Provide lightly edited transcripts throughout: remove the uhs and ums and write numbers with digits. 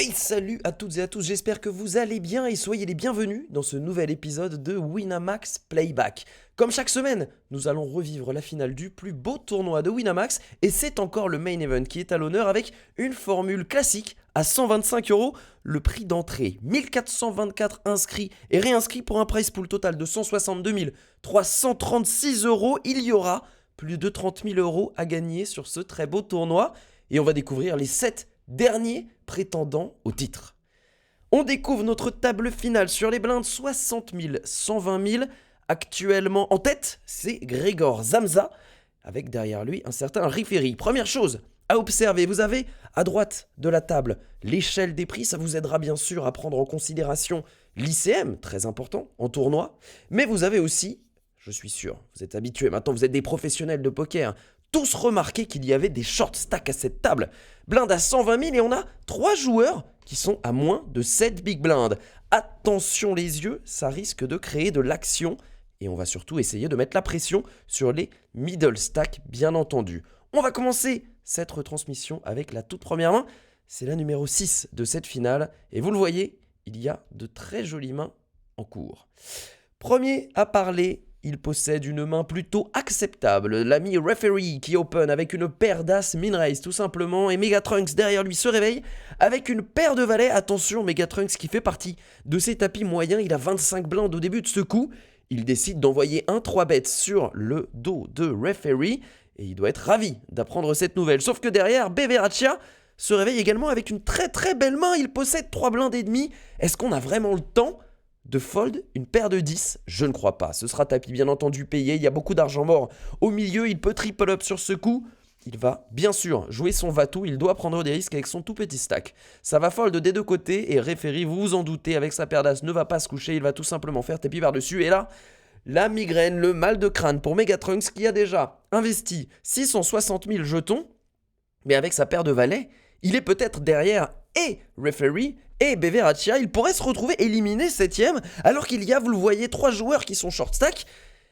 Hey, salut à toutes et à tous, j'espère que vous allez bien et soyez les bienvenus dans ce nouvel épisode de Winamax Playback. Comme chaque semaine, nous allons revivre la finale du plus beau tournoi de Winamax et c'est encore le main event qui est à l'honneur avec une formule classique à 125 €, le prix d'entrée 1424 inscrits et réinscrits pour un prize pool total de 162 336 €. Il y aura plus de 30 000 € à gagner sur ce très beau tournoi et on va découvrir les 7 derniers prétendants au titre. On découvre notre table finale sur les blindes 60 000, 120 000. Actuellement en tête, c'est Grégor Zamza, avec derrière lui un certain Riferi. Première chose à observer, vous avez à droite de la table l'échelle des prix. Ça vous aidera bien sûr à prendre en considération l'ICM, très important en tournoi. Mais vous avez aussi, je suis sûr, vous êtes habitués, maintenant vous êtes des professionnels de poker, tous remarqué qu'il y avait des short stacks à cette table. Blinde à 120 000 et on a 3 joueurs qui sont à moins de 7 big blinds. Attention les yeux, ça risque de créer de l'action et on va surtout essayer de mettre la pression sur les middle stacks bien entendu. On va commencer cette retransmission avec la toute première main. C'est la numéro 6 de cette finale et vous le voyez, il y a de très jolies mains en cours. Premier à parler, il possède une main plutôt acceptable, l'ami Referee qui open avec une paire d'as min-raise tout simplement et Megatrunks derrière lui se réveille avec une paire de valets. Attention, Megatrunks qui fait partie de ses tapis moyens, il a 25 blindes au début de ce coup. Il décide d'envoyer un 3-bet sur le dos de Referee et il doit être ravi d'apprendre cette nouvelle. Sauf que derrière, Beveraccia se réveille également avec une très très belle main, il possède 3 blindes et demi. Est-ce qu'on a vraiment le temps de fold une paire de 10? Je ne crois pas. Ce sera tapis bien entendu payé. Il y a beaucoup d'argent mort au milieu. Il peut triple up sur ce coup. Il va bien sûr jouer son va-tout. Il doit prendre des risques avec son tout petit stack. Ça va fold des deux côtés. Et Referee, vous vous en doutez, avec sa paire d'as, ne va pas se coucher. Il va tout simplement faire tapis par-dessus. Et là, la migraine, le mal de crâne pour Megatrunks qui a déjà investi 660 000 jetons. Mais avec sa paire de valets, il est peut-être derrière et Referee et Beveraccia, il pourrait se retrouver éliminé 7ème, alors qu'il y a, vous le voyez, 3 joueurs qui sont short stack.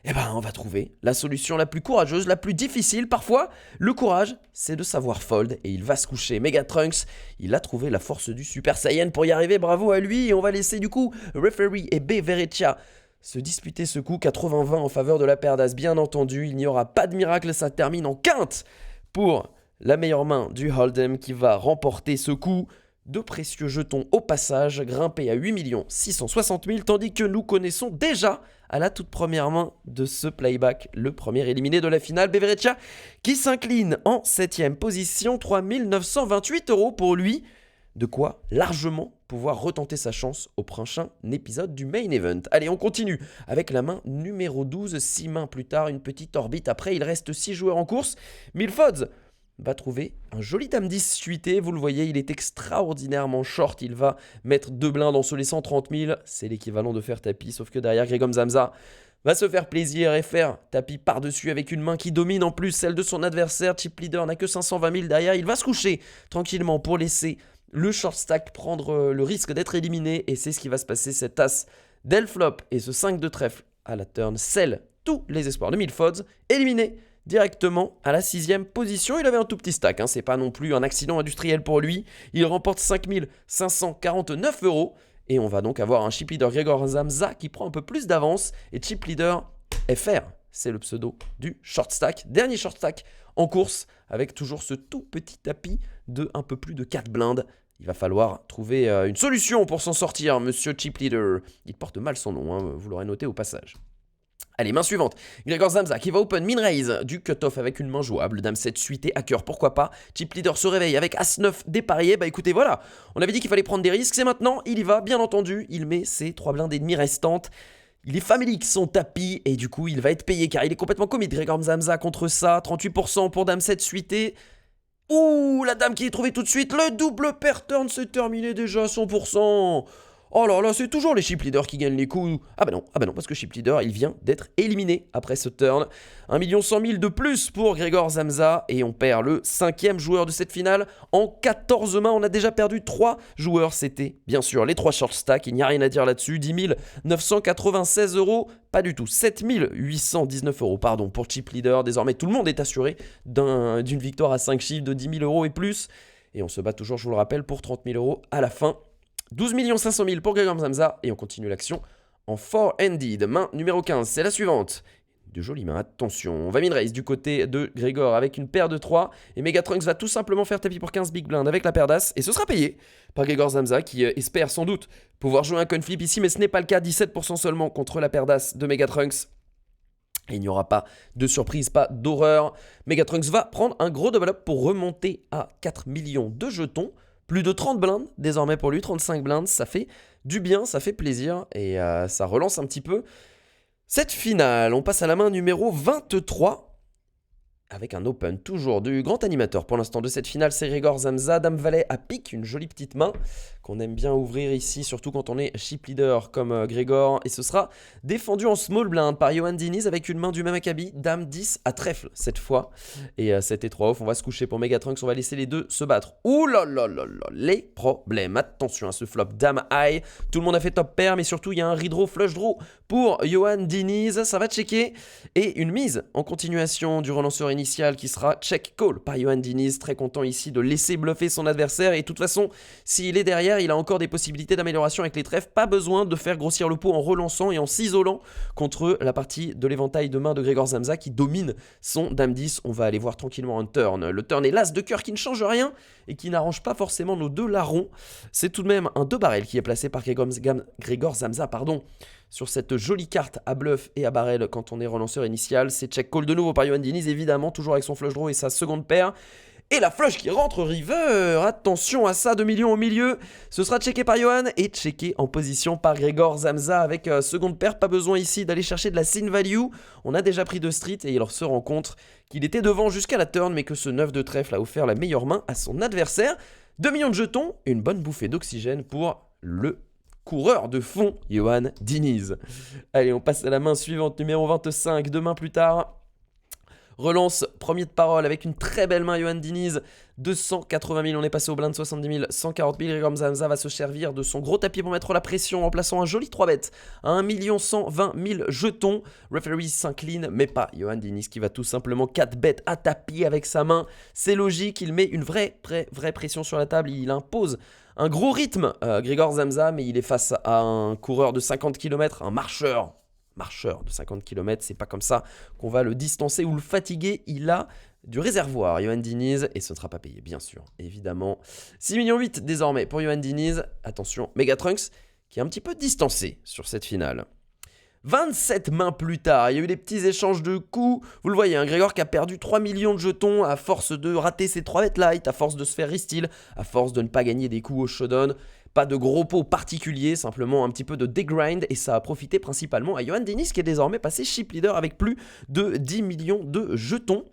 Eh ben, on va trouver la solution la plus courageuse, la plus difficile. Parfois, le courage, c'est de savoir fold, et il va se coucher. Megatrunks, il a trouvé la force du Super Saiyan pour y arriver, bravo à lui. Et on va laisser du coup Referee et Beveraccia se disputer ce coup, 80-20 en faveur de la paire d'as, bien entendu. Il n'y aura pas de miracle, ça termine en quinte pour la meilleure main du Hold'em qui va remporter ce coup. De précieux jetons au passage, grimpés à 8 660 000, tandis que nous connaissons déjà à la toute première main de ce playback le premier éliminé de la finale, Beveraccia, qui s'incline en 7ème position, 3 928 € pour lui. De quoi largement pouvoir retenter sa chance au prochain épisode du main event. Allez, on continue avec la main numéro 12, 6 mains plus tard, une petite orbite. Après, il reste 6 joueurs en course. Milfods va trouver un joli dame 10 suité, vous le voyez, il est extraordinairement short, il va mettre 2 blindes en se laissant 30 000, c'est l'équivalent de faire tapis, sauf que derrière Grégor Zamza va se faire plaisir et faire tapis par-dessus avec une main qui domine en plus celle de son adversaire. Chip Leader n'a que 520 000 derrière, il va se coucher tranquillement pour laisser le short stack prendre le risque d'être éliminé et c'est ce qui va se passer. Cet as del flop et ce 5 de trèfle à la turn scelle tous les espoirs de Milfods, éliminé directement à la 6ème position. Il avait un tout petit stack, c'est pas non plus un accident industriel pour lui. Il remporte 5 549 € et on va donc avoir un chip leader Grégor Zamza qui prend un peu plus d'avance et chip leader FR, c'est le pseudo du short stack. Dernier short stack en course avec toujours ce tout petit tapis de un peu plus de 4 blindes. Il va falloir trouver une solution pour s'en sortir, monsieur chip leader. Il porte mal son nom, vous l'aurez noté au passage. Allez, main suivante, Grégor Zamza qui va open min-raise du cut-off avec une main jouable, dame 7 suité, hacker, pourquoi pas. Chip leader se réveille avec as 9 dépareillé, bah écoutez voilà, on avait dit qu'il fallait prendre des risques, c'est maintenant, il y va, bien entendu, il met ses 3 blindes et demi restantes. Il est famélique son tapis et du coup il va être payé car il est complètement commit. Grégor Zamza contre ça, 38% pour dame 7 suité. Ouh, la dame qui est trouvée tout de suite, le double pair turn c'est terminé déjà à 100%. Oh là là, c'est toujours les chip leaders qui gagnent les coups. Ah bah non, parce que chip leader, il vient d'être éliminé après ce turn. 1 100 000 de plus pour Grégor Zamza et on perd le 5e joueur de cette finale. En 14 mains, on a déjà perdu 3 joueurs. C'était bien sûr les 3 short stacks, il n'y a rien à dire là-dessus. 10 996 €, pas du tout. 7 819 € pardon, pour chip leader. Désormais, tout le monde est assuré d'une victoire à 5 chiffres de 10 000 € et plus. Et on se bat toujours, je vous le rappelle, pour 30 000 € à la fin. 12 500 000 pour Gregor Samsa. Et on continue l'action en four-handed. Main numéro 15, c'est la suivante. De jolies mains, attention. On va min-raise du côté de Gregor avec une paire de 3. Et Megatrunks va tout simplement faire tapis pour 15 big blind avec la paire d'As. Et ce sera payé par Gregor Samsa qui espère sans doute pouvoir jouer un coin flip ici. Mais ce n'est pas le cas, 17% seulement contre la paire d'As de Megatrunks. Et il n'y aura pas de surprise, pas d'horreur. Megatrunks va prendre un gros double up pour remonter à 4 millions de jetons. Plus de 30 blindes désormais pour lui, 35 blindes. Ça fait du bien, ça fait plaisir. Et ça relance un petit peu cette finale. On passe à la main numéro 23. Avec un open toujours du grand animateur pour l'instant de cette finale, c'est Gregor Samsa, Dame Valet à pique, une jolie petite main qu'on aime bien ouvrir ici, surtout quand on est chip leader comme Gregor. Et ce sera défendu en small blind par Johan Diniz avec une main du même acabit, Dame 10 à trèfle cette fois. Et c'était 3 off, on va se coucher pour Megatrunks, on va laisser les deux se battre. Ouh là là là là, les problèmes, attention à ce flop Dame High, tout le monde a fait top pair, mais surtout il y a un redraw, flush draw pour Johan Diniz, ça va checker. Et une mise en continuation du relanceur initial qui sera check call par Johan Diniz, très content ici de laisser bluffer son adversaire. Et de toute façon, s'il est derrière, il a encore des possibilités d'amélioration avec les trèfles, pas besoin de faire grossir le pot en relançant et en s'isolant contre la partie de l'éventail de main de Gregor Samsa qui domine son Dame 10. On va aller voir tranquillement un turn. Le turn est l'as de cœur qui ne change rien et qui n'arrange pas forcément nos deux larrons. C'est tout de même un 2 barrel qui est placé par Gregor Samsa, sur cette jolie carte à bluff et à barrel quand on est relanceur initial. C'est check call de nouveau par Johan Diniz, évidemment, toujours avec son flush draw et sa seconde paire. Et la flush qui rentre river, attention à ça, 2 millions au milieu. Ce sera checké par Johan et checké en position par Gregor Samsa avec seconde paire. Pas besoin ici d'aller chercher de la sin value. On a déjà pris 2 streets et il se rend compte qu'il était devant jusqu'à la turn, mais que ce 9 de trèfle a offert la meilleure main à son adversaire. 2 millions de jetons et une bonne bouffée d'oxygène pour le coureur de fond, Johan Diniz. Allez, on passe à la main suivante, numéro 25, 2 mains plus tard. Relance, premier de parole avec une très belle main, Johan Diniz. 280 000, on est passé au blind, 70 000, 140 000. Gregor Samsa va se servir de son gros tapis pour mettre la pression en plaçant un joli 3 bet à 1 120 000 jetons. Referee s'incline, mais pas Johan Diniz qui va tout simplement 4 bet à tapis avec sa main. C'est logique, il met une vraie pression sur la table, il impose un gros rythme, Gregor Samsa, mais il est face à un coureur de 50 km, un marcheur de 50 km, c'est pas comme ça qu'on va le distancer ou le fatiguer, il a du réservoir, Johan Diniz, et ce ne sera pas payé, bien sûr, évidemment. 6,8 millions désormais pour Johan Diniz, attention, Megatrunks qui est un petit peu distancé sur cette finale. 27 mains plus tard, il y a eu des petits échanges de coups. Vous le voyez, Gregor qui a perdu 3 millions de jetons à force de rater ses 3 bet light, à force de se faire resteal, à force de ne pas gagner des coups au showdown. Pas de gros pots particuliers, simplement un petit peu de degrind et ça a profité principalement à Johan Diniz qui est désormais passé chip leader avec plus de 10 millions de jetons.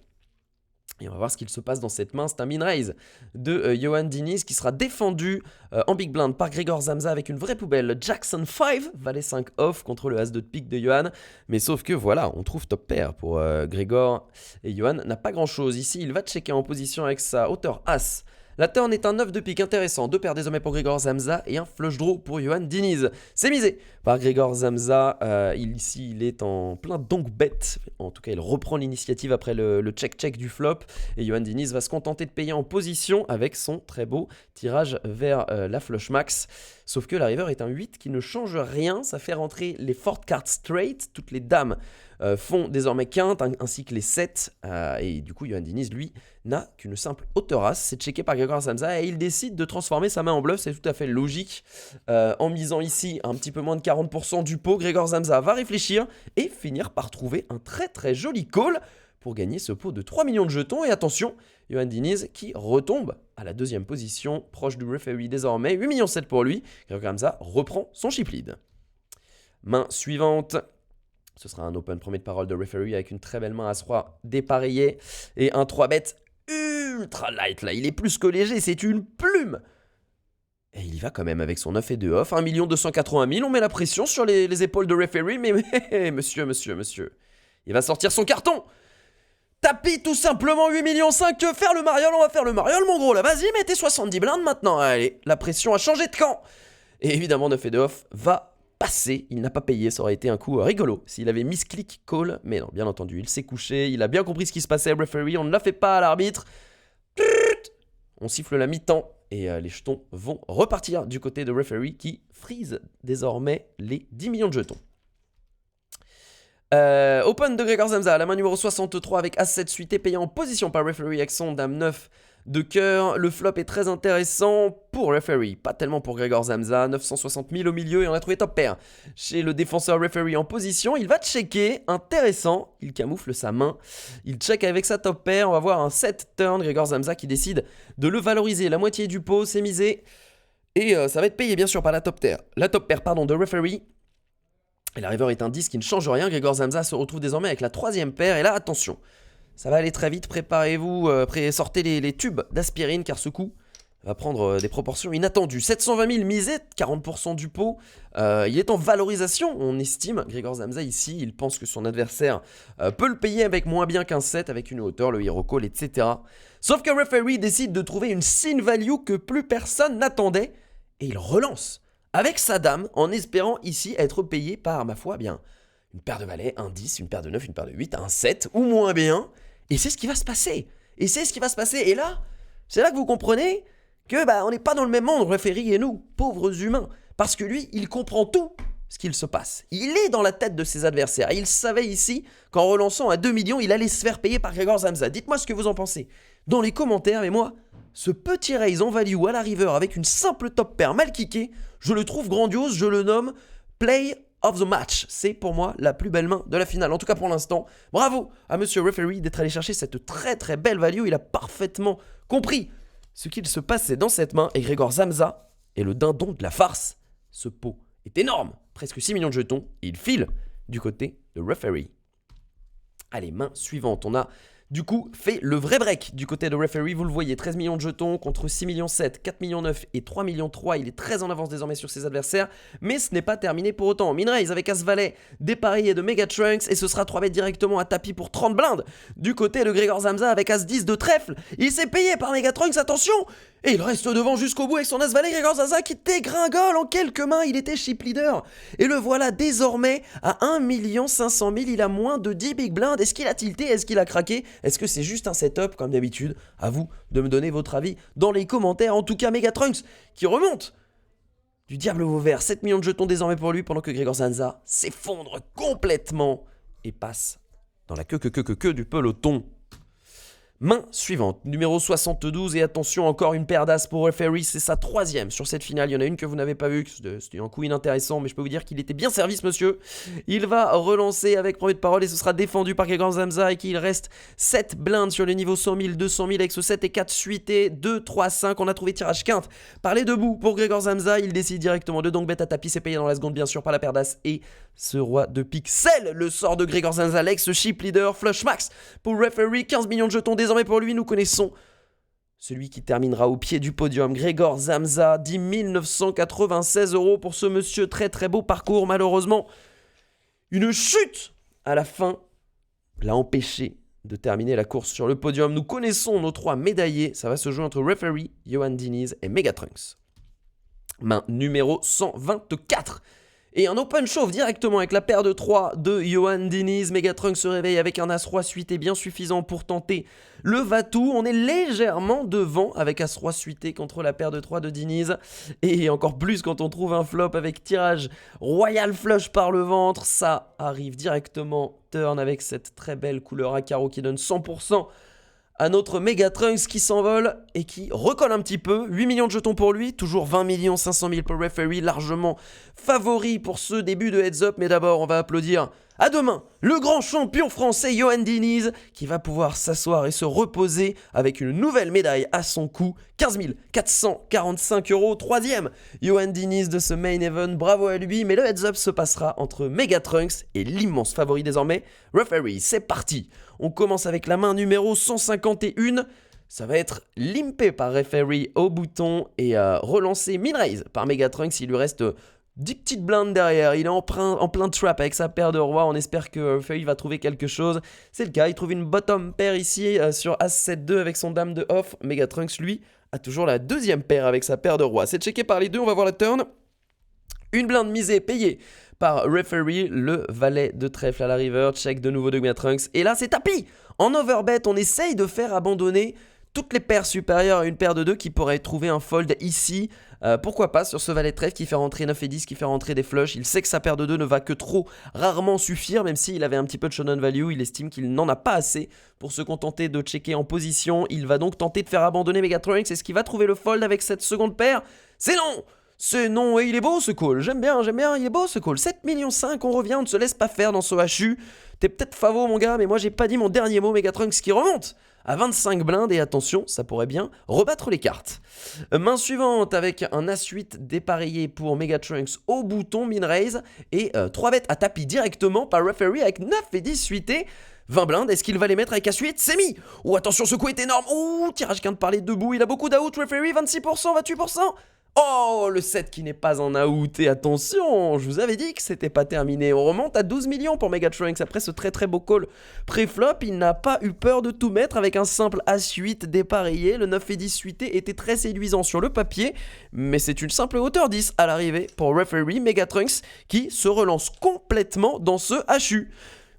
Et on va voir ce qu'il se passe dans cette main. C'est un min-raise de Johan Diniz qui sera défendu en big blind par Gregor Samsa avec une vraie poubelle. Jackson 5, valet 5 off contre le as de pique de Johan. Mais sauf que voilà, on trouve top pair pour Gregor. Et Johan n'a pas grand chose. Ici, il va checker en position avec sa hauteur as. La turn est un 9 de pique intéressant, 2 paires désormais pour Gregor Samsa et un flush draw pour Johan Diniz. C'est misé par Gregor Samsa, ici il est en plein donk bet, en tout cas il reprend l'initiative après le check-check du flop et Johan Diniz va se contenter de payer en position avec son très beau tirage vers la flush max. Sauf que la river est un 8 qui ne change rien, ça fait rentrer les fortes cartes straight, toutes les dames font désormais quinte ainsi que les 7 et du coup Johan Diniz lui n'a qu'une simple hauteur as, c'est checké par Gregor Samsa et il décide de transformer sa main en bluff, c'est tout à fait logique en misant ici un petit peu moins de 40% du pot. Gregor Samsa va réfléchir et finir par trouver un très joli call pour gagner ce pot de 3 millions de jetons. Et attention, Johan Diniz qui retombe à la deuxième position, proche du referee désormais, 8,7 millions pour lui. Gregor Samsa reprend son chip lead. Main suivante. Ce sera un open premier de parole de referee avec une très belle main As-Roi dépareillée et un 3 bet ultra light là. Il est plus que léger, c'est une plume. Et il y va quand même avec son 9 et 2 off. 1 280 000, on met la pression sur les épaules de referee. Mais monsieur. Il va sortir son carton. Tapis tout simplement 8,5 millions. Que faire le mariole? On va faire le mariole mon gros là. Vas-y, mettez 70 blindes maintenant. Allez, la pression a changé de camp. Et évidemment 9 et 2 off va passer, il n'a pas payé, ça aurait été un coup rigolo s'il avait misclick call, mais non, bien entendu, il s'est couché, il a bien compris ce qui se passait, referee, on ne l'a fait pas à l'arbitre. On siffle la mi-temps et les jetons vont repartir du côté de referee qui freeze désormais les 10 millions de jetons. Open de Gregor Samsa, la main numéro 63 avec As-7 suité payé en position par referee avec son Dame 9 de cœur. Le flop est très intéressant pour referee, pas tellement pour Gregor Samsa. 960 000 au milieu et on a trouvé top pair chez le défenseur referee en position. Il va checker, intéressant, il camoufle sa main. Il check avec sa top pair, on va voir un 7 turn. Gregor Samsa qui décide de le valoriser. La moitié du pot, c'est misé. Et ça va être payé bien sûr par la top pair de referee. Et la river est un 10 qui ne change rien. Gregor Samsa se retrouve désormais avec la troisième paire. Et là, attention, ça va aller très vite. Préparez-vous, sortez les tubes d'aspirine car ce coup va prendre des proportions inattendues. 720 000 misé, 40% du pot. Il est en valorisation, on estime. Gregor Samsa ici, il pense que son adversaire peut le payer avec moins bien qu'un 7, avec une hauteur, le hero call, etc. Sauf que referee décide de trouver une sin value que plus personne n'attendait. Et il relance avec sa dame, en espérant ici être payé par, ma foi, bien, une paire de valets, un 10, une paire de 9, une paire de 8, un 7, ou moins bien. Et c'est ce qui va se passer. Et là, c'est là que vous comprenez que on n'est pas dans le même monde, referee et nous, pauvres humains. Parce que lui, il comprend tout ce qu'il se passe. Il est dans la tête de ses adversaires. Il savait ici qu'en relançant à 2 millions, il allait se faire payer par Gregor Samsa. Dites-moi ce que vous en pensez dans les commentaires, mais moi, ce petit raise en value à la river avec une simple top pair mal kickée, je le trouve grandiose, je le nomme play of the match. C'est pour moi la plus belle main de la finale, en tout cas pour l'instant. Bravo à monsieur referee d'être allé chercher cette très très belle value, il a parfaitement compris ce qu'il se passait dans cette main et Gregor Samsa est le dindon de la farce. Ce pot est énorme, presque 6 millions de jetons, et il file du côté de referee. Allez, main suivante, on a du coup fait le vrai break du côté de referee, vous le voyez, 13 millions de jetons contre 6 millions 7, 4 millions 9 et 3 millions 3, il est très en avance désormais sur ses adversaires, mais ce n'est pas terminé pour autant. Min-raise avec As-Valet dépareillé de Megatrunks et ce sera 3 bêtes directement à tapis pour 30 blindes du côté de Gregor Samsa avec As-10 de trèfle, il s'est payé par Megatrunks, attention. Et il reste devant jusqu'au bout avec son As-Valet, Gregor Samsa qui dégringole en quelques mains, il était chip leader. Et le voilà désormais à 1 500 000, il a moins de 10 big blinds. Est-ce qu'il a tilté? Est-ce qu'il a craqué? Est-ce que c'est juste un setup comme d'habitude? À vous de me donner votre avis dans les commentaires. En tout cas, Megatrunks qui remonte du diable au vert, 7 millions de jetons désormais pour lui pendant que Gregor Samsa s'effondre complètement et passe dans la queue du peloton. Main suivante, numéro 72, et attention, encore une paire d'as pour referee, c'est sa troisième sur cette finale. Il y en a une que vous n'avez pas vue, c'était un coup inintéressant, mais je peux vous dire qu'il était bien servi ce monsieur. Il va relancer avec premier de parole et ce sera défendu par Gregor Samsa et qu'il reste 7 blindes sur les niveaux 100 000, 200 000 avec ce 7 et 4 suité, 2, 3, 5. On a trouvé tirage quinte par les deux bouts pour Gregor Samsa. Il décide directement de donc bet à tapis, c'est payé dans la seconde bien sûr par la paire d'as et ce roi de pique scelle le sort de Gregor Samsa, l'ex-chip leader, flush max pour referee, 15 millions de jetons désormais pour lui. Nous connaissons celui qui terminera au pied du podium, Gregor Samsa, 10 996 € pour ce monsieur, très très beau parcours. Malheureusement, une chute à la fin l'a empêché de terminer la course sur le podium. Nous connaissons nos 3 médaillés, ça va se jouer entre referee, Johan Diniz et Megatrunks. Main numéro 124. Et un open shove directement avec la paire de 3 de Johan Diniz. Megatrunks se réveille avec un As-Roi suité bien suffisant pour tenter le va-tout. On est légèrement devant avec As-Roi suité contre la paire de 3 de Diniz. Et encore plus quand on trouve un flop avec tirage Royal Flush par le ventre. Ça arrive directement turn avec cette très belle couleur à carreaux qui donne 100% à notre Megatrunks qui s'envole et qui recolle un petit peu. 8 millions de jetons pour lui, toujours 20 500 000 pour referee, largement favori pour ce début de heads up. Mais d'abord, on va applaudir à demain le grand champion français Johan Diniz qui va pouvoir s'asseoir et se reposer avec une nouvelle médaille à son cou. 15 445 €, troisième Johan Diniz de ce main event, bravo à lui. Mais le heads up se passera entre Megatrunks et l'immense favori désormais, referee. C'est parti, on commence avec la main numéro 151. Ça va être limpé par referee au bouton et relancé min-raise par Megatrunks. Il lui reste 10 petites blindes derrière, il est en plein trap avec sa paire de rois, on espère que referee va trouver quelque chose. C'est le cas, il trouve une bottom pair ici sur As-7-2 avec son dame de off. Megatrunks lui a toujours la deuxième paire avec sa paire de rois. C'est checké par les deux, on va voir la turn. Une blinde misée payée par referee, le valet de trèfle à la river, check de nouveau de Megatrunks. Et là c'est tapis, en overbet on essaye de faire abandonner toutes les paires supérieures à une paire de 2 qui pourraient trouver un fold ici. Pourquoi pas sur ce valet de trèfle qui fait rentrer 9 et 10, qui fait rentrer des flushs. Il sait que sa paire de 2 ne va que trop rarement suffire, même s'il avait un petit peu de showdown value. Il estime qu'il n'en a pas assez pour se contenter de checker en position. Il va donc tenter de faire abandonner Megatrunks. Est-ce qu'il va trouver le fold avec cette seconde paire? C'est non! C'est non, et il est beau ce call, j'aime bien, il est beau ce call. 7,5 millions, on revient, on ne se laisse pas faire dans ce HU. T'es peut-être favo mon gars, mais moi j'ai pas dit mon dernier mot. Megatrunks qui remonte à 25 blindes, et attention, ça pourrait bien rebattre les cartes. Main suivante avec un As-8 dépareillé pour Megatrunks au bouton min-raise, et 3 bêtes à tapis directement par referee avec 9 et 10 suités. 20 blindes, est-ce qu'il va les mettre avec As-8? C'est mis! Oh attention, ce coup est énorme! Oh, tirage qu'un de parler debout, il a beaucoup d'out, referee, 26%, 28%. Oh, le 7 qui n'est pas en out, et attention, je vous avais dit que c'était pas terminé. On remonte à 12 millions pour Megatrunks après ce très très beau call pré-flop. Il n'a pas eu peur de tout mettre avec un simple As-8 dépareillé. Le 9 et 10 suité était très séduisant sur le papier, mais c'est une simple hauteur 10 à l'arrivée pour referee Megatrunks qui se relance complètement dans ce HU.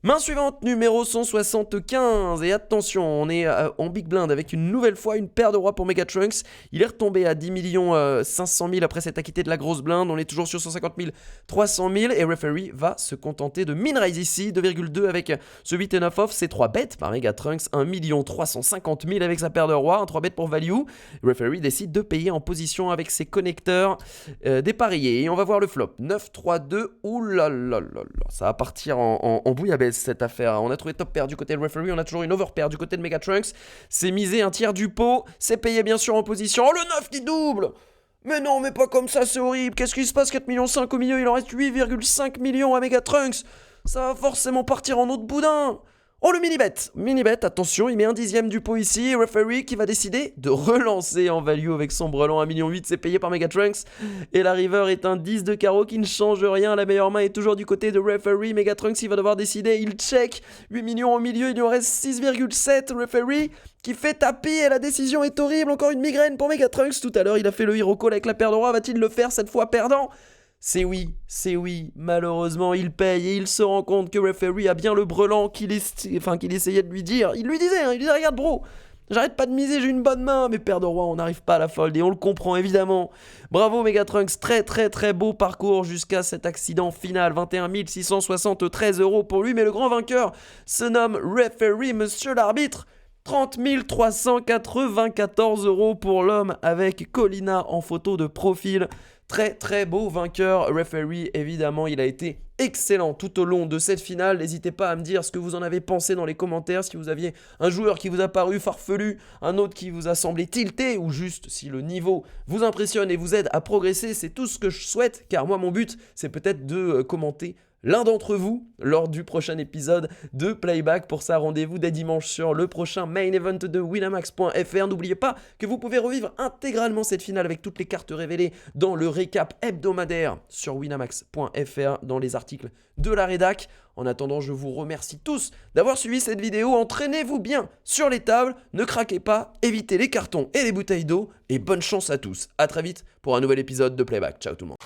Main suivante, numéro 175, et attention, on est en big blind avec une nouvelle fois une paire de rois pour Megatrunks. Il est retombé à 10 500 000 après s'être acquitté de la grosse blinde. On est toujours sur 150 000, 300 000, et referee va se contenter de min-raise ici, 2,2 avec ce 8 et 9 off. C'est 3 bêtes par Megatrunks, 1 350 000 avec sa paire de rois, un 3 bêtes pour value. Referee décide de payer en position avec ses connecteurs dépareillés, et on va voir le flop. 9, 3, 2, oulalalala, ça va partir en bouillabaisse cette affaire. On a trouvé top pair du côté de referee, on a toujours une over pair du côté de Megatrunks. C'est misé un tiers du pot, c'est payé bien sûr en position. Oh, le 9 qui double! Mais non, mais pas comme ça, c'est horrible. Qu'est-ce qui se passe? 4,5 millions au milieu, il en reste 8,5 millions à Megatrunks. Ça va forcément partir en autre boudin. Oh, le mini-bet, attention, il met un dixième du pot ici. Referee qui va décider de relancer en value avec son brelan. 1,8 million, c'est payé par Megatrunks. Et la river est un 10 de carreau qui ne change rien. La meilleure main est toujours du côté de referee. Megatrunks, il va devoir décider. Il check. 8 millions au milieu, il lui en reste 6,7. Referee qui fait tapis, et la décision est horrible. Encore une migraine pour Megatrunks. Tout à l'heure, il a fait le hero call avec la paire de rois. Va-t-il le faire cette fois perdant? C'est oui, malheureusement il paye, et il se rend compte que referee a bien le brelan qu'il essayait de lui dire. Il lui disait, regarde bro, j'arrête pas de miser, j'ai une bonne main, mais paire de rois, on n'arrive pas à la fold, et on le comprend évidemment. Bravo Megatrunks, très beau parcours jusqu'à cet accident final. 21 673 € pour lui, mais le grand vainqueur se nomme referee, monsieur l'arbitre. 30 394 € pour l'homme avec Colina en photo de profil. Très beau vainqueur. Referee, évidemment, il a été excellent tout au long de cette finale. N'hésitez pas à me dire ce que vous en avez pensé dans les commentaires. Si vous aviez un joueur qui vous a paru farfelu, un autre qui vous a semblé tilté, ou juste si le niveau vous impressionne et vous aide à progresser, c'est tout ce que je souhaite, car moi mon but c'est peut-être de commenter l'un d'entre vous lors du prochain épisode de Playback. Pour ça, rendez-vous dès dimanche sur le prochain main event de Winamax.fr. N'oubliez pas que vous pouvez revivre intégralement cette finale avec toutes les cartes révélées dans le récap hebdomadaire sur Winamax.fr dans les articles de la rédac. En attendant, je vous remercie tous d'avoir suivi cette vidéo. Entraînez-vous bien sur les tables, ne craquez pas, évitez les cartons et les bouteilles d'eau, et bonne chance à tous. A très vite pour un nouvel épisode de Playback. Ciao tout le monde.